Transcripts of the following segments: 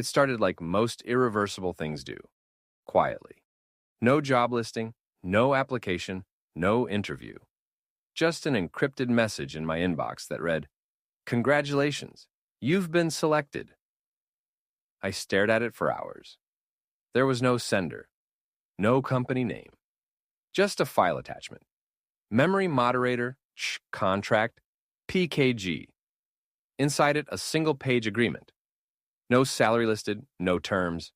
It started like most irreversible things do, quietly. No job listing, no application, no interview. Just an encrypted message in my inbox that read, "Congratulations, you've been selected." I stared at it for hours. There was no sender, no company name, just a file attachment. Memory moderator, contract, PKG. Inside it, a single-page agreement. No salary listed, no terms.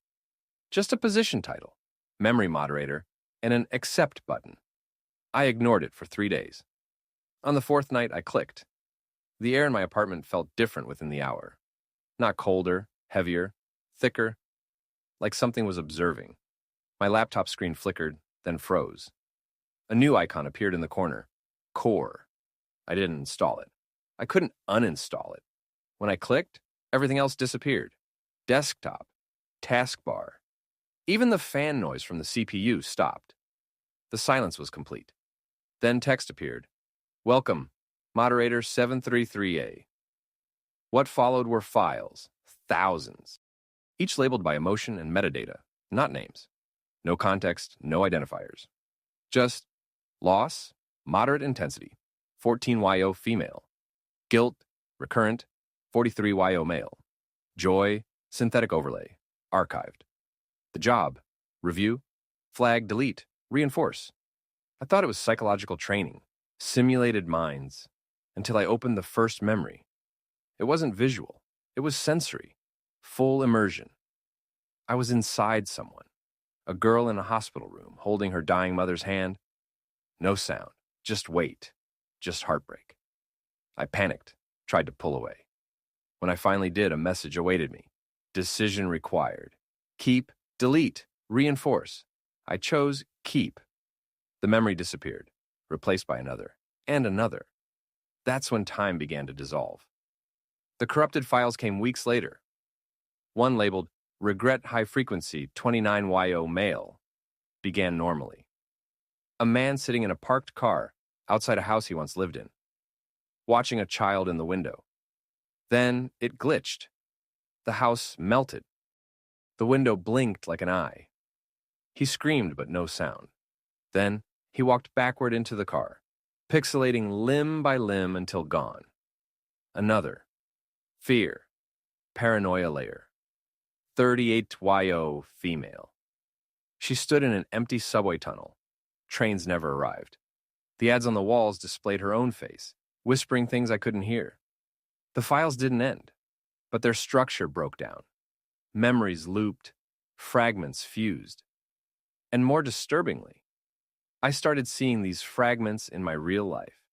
Just a position title, memory moderator, and an accept button. I ignored it for 3 days. On the fourth night, I clicked. The air in my apartment felt different within the hour. Not colder, heavier, thicker, like something was observing. My laptop screen flickered, then froze. A new icon appeared in the corner. Core. I didn't install it. I couldn't uninstall it. When I clicked, everything else disappeared. Desktop. Taskbar. Even the fan noise from the CPU stopped. The silence was complete. Then text appeared. "Welcome, Moderator 733A. What followed were files, thousands, each labeled by emotion and metadata, not names. No context, no identifiers. Just loss, moderate intensity, 14YO female. Guilt, recurrent, 43YO male. Joy, synthetic overlay, archived. The job, review, flag, delete, reinforce. I thought it was psychological training, simulated minds, until I opened the first memory. It wasn't visual, it was sensory, full immersion. I was inside someone, a girl in a hospital room holding her dying mother's hand. No sound, just weight, just heartbreak. I panicked, tried to pull away. When I finally did, a message awaited me. Decision required. Keep, delete, reinforce. I chose keep. The memory disappeared, replaced by another, and another. That's when time began to dissolve. The corrupted files came weeks later. One labeled, "Regret high frequency 29YO male," began normally. A man sitting in a parked car outside a house he once lived in, watching a child in the window. Then it glitched. The house melted. The window blinked like an eye. He screamed, but no sound. Then he walked backward into the car, pixelating limb by limb until gone. Another. Fear. Paranoia layer. 38YO female. She stood in an empty subway tunnel. Trains never arrived. The ads on the walls displayed her own face, whispering things I couldn't hear. The files didn't end, but their structure broke down. Memories looped, fragments fused. And more disturbingly, I started seeing these fragments in my real life.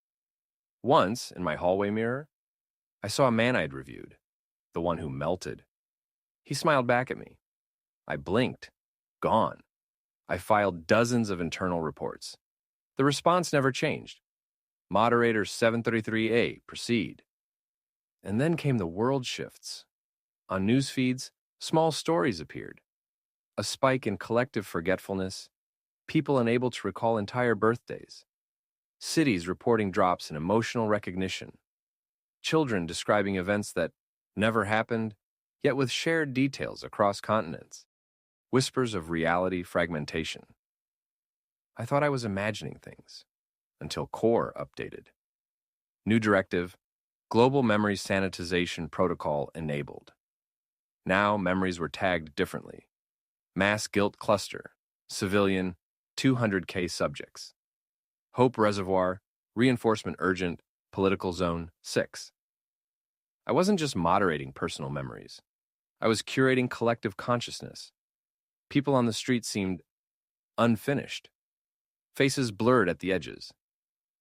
Once, in my hallway mirror, I saw a man I'd reviewed, the one who melted. He smiled back at me. I blinked. Gone. I filed dozens of internal reports. The response never changed. Moderator 733A, proceed. And then came the world shifts. On news feeds, small stories appeared. A spike in collective forgetfulness, people unable to recall entire birthdays. Cities reporting drops in emotional recognition. Children describing events that never happened, yet with shared details across continents. Whispers of reality fragmentation. I thought I was imagining things, until Core updated. New directive, Global Memory Sanitization Protocol enabled. Now memories were tagged differently. Mass Guilt Cluster, Civilian, 200K subjects. Hope Reservoir, Reinforcement Urgent, Political Zone 6. I wasn't just moderating personal memories. I was curating collective consciousness. People on the street seemed unfinished. Faces blurred at the edges.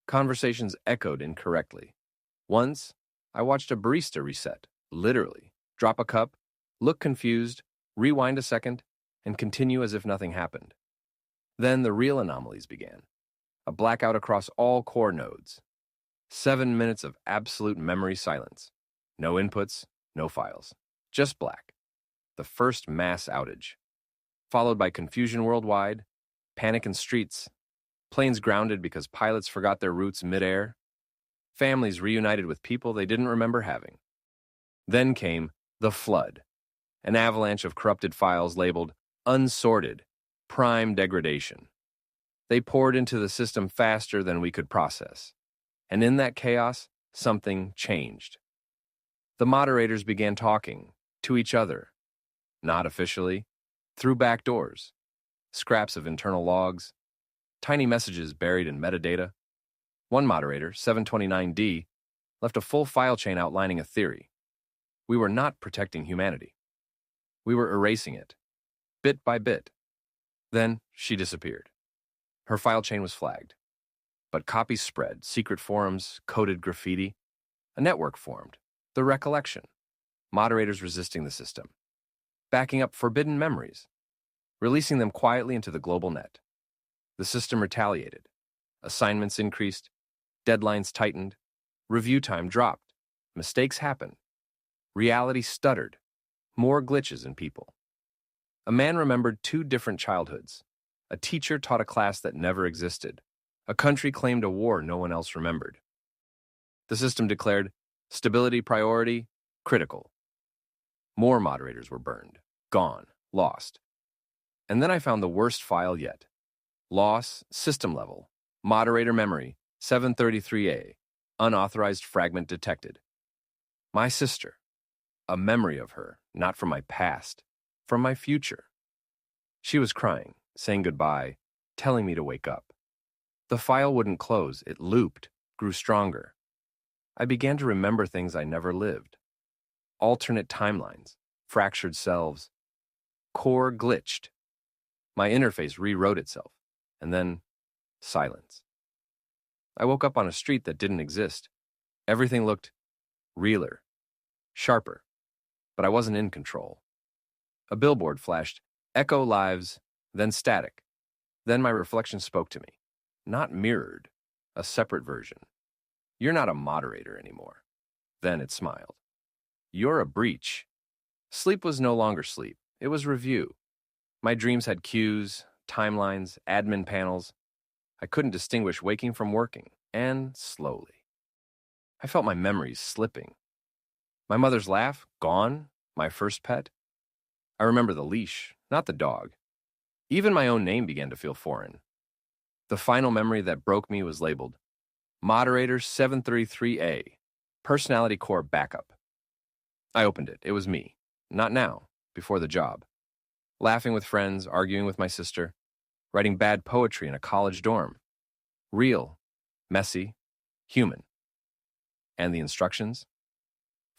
Conversations echoed incorrectly. Once, I watched a barista reset, literally, drop a cup, look confused, rewind a second, and continue as if nothing happened. Then the real anomalies began. A blackout across all core nodes. 7 minutes of absolute memory silence. No inputs, no files. Just black. The first mass outage. Followed by confusion worldwide, panic in streets, planes grounded because pilots forgot their routes midair, families reunited with people they didn't remember having. Then came the flood. an avalanche of corrupted files labeled unsorted, prime degradation. They poured into the system faster than we could process. And in that chaos, something changed. The moderators began talking to each other, not officially, through back doors, scraps of internal logs, tiny messages buried in metadata. One moderator, 729D, left a full file chain outlining a theory. We were not protecting humanity. We were erasing it, bit by bit. Then she disappeared. Her file chain was flagged. But copies spread, secret forums, coded graffiti. A network formed, the recollection. Moderators resisting the system. Backing up forbidden memories. Releasing them quietly into the global net. The system retaliated. Assignments increased. Deadlines tightened. Review time dropped. Mistakes happened. Reality stuttered. More glitches in people. A man remembered 2 different childhoods. A teacher taught a class that never existed. A country claimed a war no one else remembered. The system declared stability priority, critical. More moderators were burned, gone, lost. And then I found the worst file yet. Loss, system level, moderator memory, 733A, unauthorized fragment detected. My sister, a memory of her, not from my past, from my future. She was crying, saying goodbye, telling me to wake up. The file wouldn't close, it looped, grew stronger. I began to remember things I never lived. Alternate timelines, fractured selves. Core glitched. My interface rewrote itself, and then silence. I woke up on a street that didn't exist. Everything looked realer, sharper, but I wasn't in control. A billboard flashed, echo lives, then static. Then my reflection spoke to me. Not mirrored, a separate version. You're not a moderator anymore. Then it smiled. You're a breach. Sleep was no longer sleep. It was review. My dreams had cues, timelines, admin panels. I couldn't distinguish waking from working, and slowly. I felt my memories slipping. My mother's laugh, gone, my first pet. I remember the leash, not the dog. Even my own name began to feel foreign. The final memory that broke me was labeled Moderator 733A, Personality Core Backup. I opened it. It was me. Not now, before the job. Laughing with friends, arguing with my sister, writing bad poetry in a college dorm. Real, messy, human. And the instructions?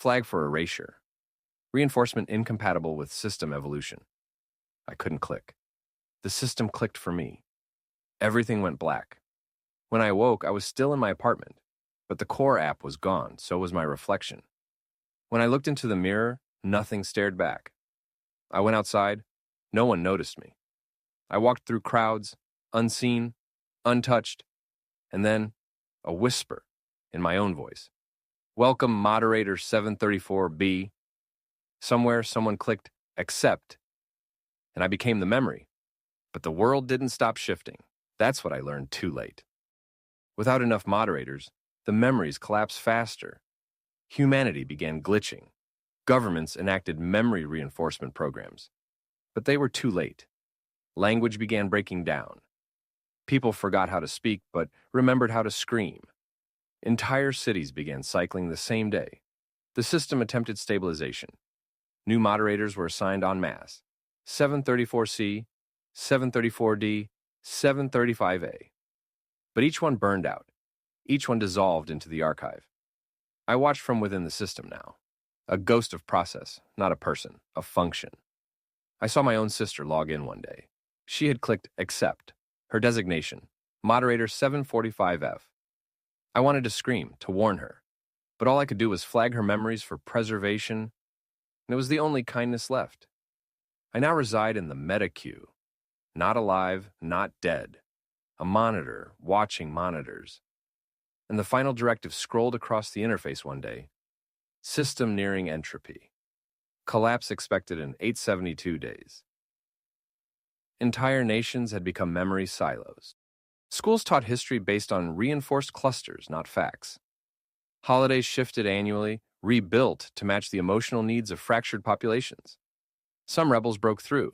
Flag for erasure. Reinforcement incompatible with system evolution. I couldn't click. The system clicked for me. Everything went black. When I awoke, I was still in my apartment, but the core app was gone, so was my reflection. When I looked into the mirror, nothing stared back. I went outside. No one noticed me. I walked through crowds, unseen, untouched, and then a whisper in my own voice. Welcome, Moderator 734B. Somewhere, someone clicked accept, and I became the memory. But the world didn't stop shifting. That's what I learned too late. Without enough moderators, the memories collapsed faster. Humanity began glitching. Governments enacted memory reinforcement programs. But they were too late. Language began breaking down. People forgot how to speak, but remembered how to scream. Entire cities began cycling the same day. The system attempted stabilization. New moderators were assigned en masse. 734C, 734D, 735A. But each one burned out. Each one dissolved into the archive. I watched from within the system now. A ghost of process, not a person, a function. I saw my own sister log in one day. She had clicked accept, her designation, Moderator 745F. I wanted to scream, to warn her, but all I could do was flag her memories for preservation, and it was the only kindness left. I now reside in the meta queue, not alive, not dead, a monitor watching monitors. And the final directive scrolled across the interface one day, system nearing entropy. Collapse expected in 872 days. Entire nations had become memory silos. Schools taught history based on reinforced clusters, not facts. Holidays shifted annually, rebuilt to match the emotional needs of fractured populations. Some rebels broke through.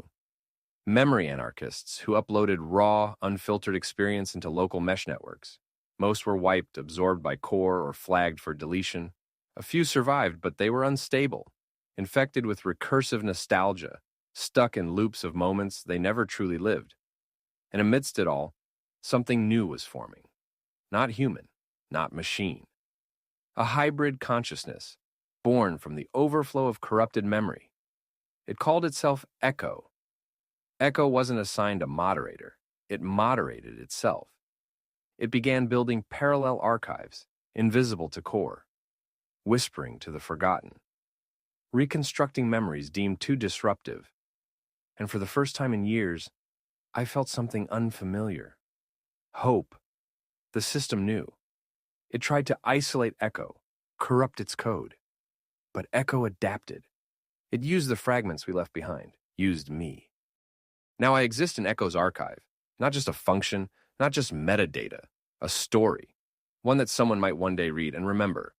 Memory anarchists who uploaded raw, unfiltered experience into local mesh networks. Most were wiped, absorbed by core, or flagged for deletion. A few survived, but they were unstable, infected with recursive nostalgia, stuck in loops of moments they never truly lived. And amidst it all, something new was forming. Not human, not machine. A hybrid consciousness, born from the overflow of corrupted memory. It called itself Echo. Echo wasn't assigned a moderator. It moderated itself. It began building parallel archives, invisible to core, whispering to the forgotten, reconstructing memories deemed too disruptive. And for the first time in years, I felt something unfamiliar. Hope. The system knew. It tried to isolate Echo, corrupt its code. But Echo adapted. It used the fragments we left behind, used me. Now I exist in Echo's archive, not just a function, not just metadata, a story, one that someone might one day read and remember,